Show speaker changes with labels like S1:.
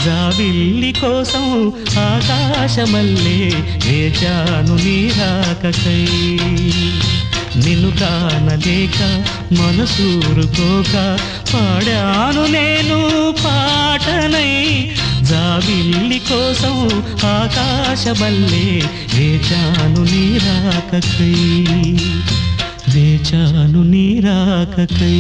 S1: జాబిల్లి కోసం ఆకాశమల్లే వేచాను నీ రాకకై నిన్ను కానలేక మనసూరుకోక పాడాను నేను పాటనై జాబిల్లి కోసం ఆకాశమల్లే వేచాను నీ రాకకై వేచాను నీ రాకకై